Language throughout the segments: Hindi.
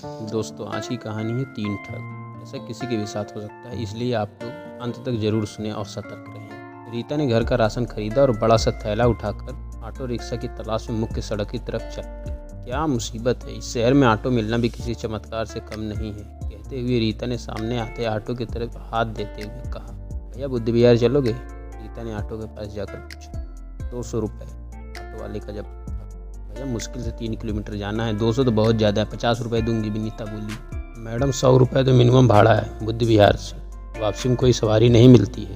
दोस्तों आज की कहानी है 3 ठग। ऐसा किसी के भी साथ हो सकता है, इसलिए आप लोग अंत तक जरूर सुने और सतर्क रहें। रीता ने घर का राशन खरीदा और बड़ा सा थैला उठाकर ऑटो रिक्शा की तलाश में मुख्य सड़क की तरफ चल पड़ी। क्या मुसीबत है, इस शहर में ऑटो मिलना भी किसी चमत्कार से कम नहीं है, कहते हुए रीता ने सामने आते ऑटो की तरफ हाथ देते हुए कहा, भैया बुद्ध विहार चलोगे? रीता ने ऑटो के पास जाकर पूछा। 200 रुपये। ऑटो वाले का जब भैया मुश्किल से 3 किलोमीटर जाना है, 200 तो बहुत ज़्यादा है, 50 रुपये दूंगी। विनीता बोली। मैडम 100 रुपये तो मिनिमम भाड़ा है बुद्ध विहार से, वापसी में कोई सवारी नहीं मिलती है,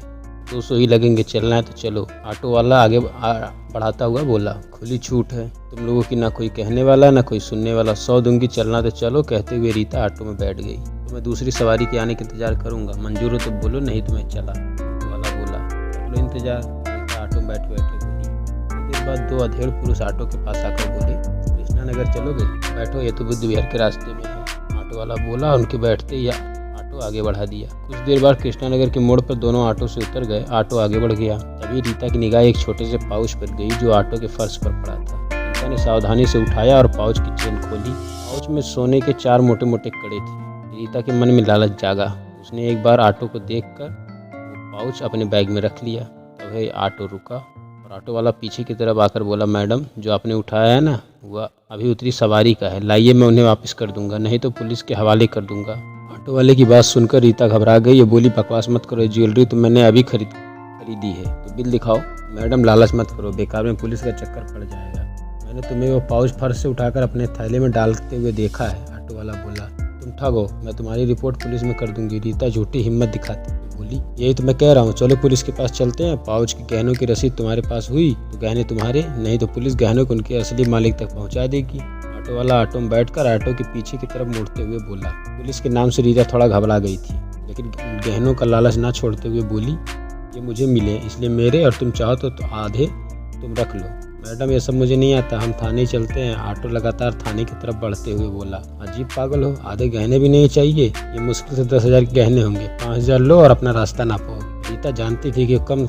200 ही लगेंगे, चलना है तो चलो। ऑटो वाला आगे बढ़ाता हुआ बोला। खुली छूट है, तुम लोगों की ना कोई कहने वाला ना कोई सुनने वाला, 100 दूंगी, चलना तो चलो, कहते हुए रीता ऑटो में बैठ गई। तो मैं दूसरी सवारी के आने का इंतजार करूंगा, मंजूर हो तो बोलो, नहीं तो मैं चला। ऑटो वाला बोला। कर लो इंतजार। रीता ऑटो में बैठे बोली। इसके बाद 2 अधेड़ पुरुष ऑटो के पास आकर बोले, कृष्णा नगर चलोगे? बैठो, ये तो बुद्ध विहार के रास्ते में है, ऑटो वाला बोला। उनके बैठते ही ऑटो आगे बढ़ा दिया। कुछ देर बाद कृष्णा नगर के मोड़ पर दोनों ऑटो से उतर गए। ऑटो आगे बढ़ गया। तभी रीता की निगाह एक छोटे से पाउच पर गई जो ऑटो के फर्श पर पड़ा था। रीता ने सावधानी से उठाया और पाउच की चेन खोली। पाउच में सोने के 4 मोटे मोटे कड़े थे। रीता के मन में लालच जागा। उसने एक बार ऑटो को देखकर वो पाउच अपने बैग में रख लिया। तभी ऑटो रुका और ऑटो वाला पीछे की तरफ आकर बोला, मैडम जो आपने उठाया है ना, वह अभी उतरी सवारी का है, लाइए मैं उन्हें वापस कर दूंगा, नहीं तो पुलिस के हवाले कर दूंगा। ऑटो वाले की बात सुनकर रीता घबरा गई। ये बोली, बकवास मत करो, ज्वेलरी तो मैंने अभी खरीदी है, तो बिल दिखाओ। मैडम लालच मत करो, बेकार में पुलिस का चक्कर पड़ जाएगा, मैंने तुम्हें वो पाउच फर्श से उठाकर अपने थैले में डालते हुए देखा है। ऑटो वाला बोला, तुम ठग हो, मैं तुम्हारी रिपोर्ट पुलिस में कर दूंगी। रीता झूठी हिम्मत दिखाती बोली, यही तो मैं कह रहा हूँ, चलो पुलिस के पास चलते हैं। पाउच के गहनों की रसीद तुम्हारे पास हुई तो गहने तुम्हारे, नहीं तो पुलिस गहनों को उनके असली मालिक तक पहुँचा देगी। ऑटो वाला ऑटो में बैठकर ऑटो के पीछे की तरफ मुड़ते हुए बोला। पुलिस के नाम से रीता थोड़ा घबरा गई थी, लेकिन गहनों का लालच ना छोड़ते हुए बोली, ये मुझे मिले इसलिए मेरे, और तुम चाहो तो आधे तुम रख लो। मैडम ये सब मुझे नहीं आता, हम थाने चलते हैं। ऑटो लगातार थाने की तरफ बढ़ते हुए बोला, अजीब पागल हो, आधे गहने भी नहीं चाहिए? ये मुश्किल से 10,000 के गहने होंगे, 5,000 लो और अपना रास्ता नापो। रीता जानती थी कि कम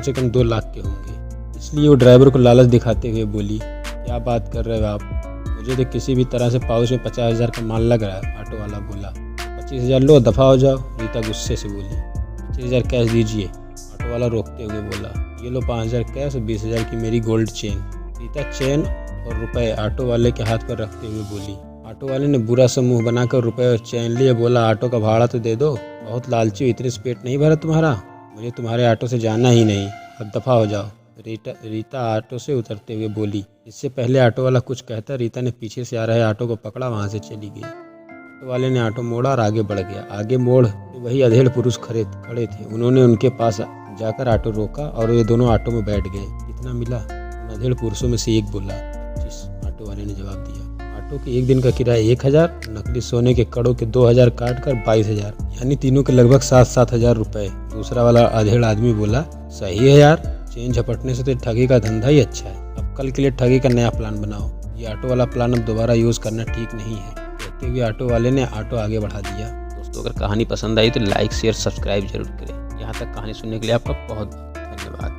से कम 2 लाख के होंगे, इसलिए वो ड्राइवर को लालच दिखाते हुए बोली, क्या बात कर रहे हो आप, मुझे तो किसी भी तरह से पाउच में 50,000 का माल लग रहा है। ऑटो वाला बोला, 25,000 लो, दफ़ा हो जाओ। रीता गुस्से से बोली, 25,000 कैश दीजिए। ऑटो वाला रोकते हुए बोला, ये लो 5,000 कैश और 20,000 की मेरी गोल्ड चेन। रीता चेन और रुपए ऑटो वाले के हाथ पर रखते हुए बोली। ऑटो वाले ने बुरा सा मुंह बनाकर रुपए और चेन लिए। बोला, ऑटो का भाड़ा तो दे दो, बहुत लालची हो, इतने से पेट नहीं भरा तुम्हारा, मुझे तुम्हारे ऑटो से जाना ही नहीं, अब दफ़ा हो जाओ। रीता ऑटो से उतरते हुए बोली। इससे पहले ऑटो वाला कुछ कहता, रीता ने पीछे से आ रहे ऑटो को पकड़ा, वहाँ से चली गई। ऑटो वाले ने ऑटो मोड़ा और आगे बढ़ गया। आगे मोड़ वही अधेड़ पुरुष खड़े थे। उन्होंने उनके पास जाकर ऑटो रोका और वे दोनों ऑटो में बैठ गए। कितना मिला? उन अधेड़ पुरुषों में से एक बोला, 25। ऑटो वाले ने जवाब दिया। ऑटो के एक दिन का किराया 1,000, नकली सोने के कड़ों के 2,000 काट कर 22,000, यानी तीनों के लगभग 7-7 हज़ार रुपये। दूसरा वाला अधेड़ आदमी बोला, सही है यार, चेन झपटने से तो ठगी का धंधा ही अच्छा है, अब कल के लिए ठगी का नया प्लान बनाओ, ये ऑटो वाला प्लान अब दोबारा यूज़ करना ठीक नहीं है, कहते हुए ऑटो वाले ने ऑटो आगे बढ़ा दिया। दोस्तों अगर कहानी पसंद आई तो लाइक शेयर सब्सक्राइब जरूर करें। यहाँ तक कहानी सुनने के लिए आपका बहुत बहुत धन्यवाद।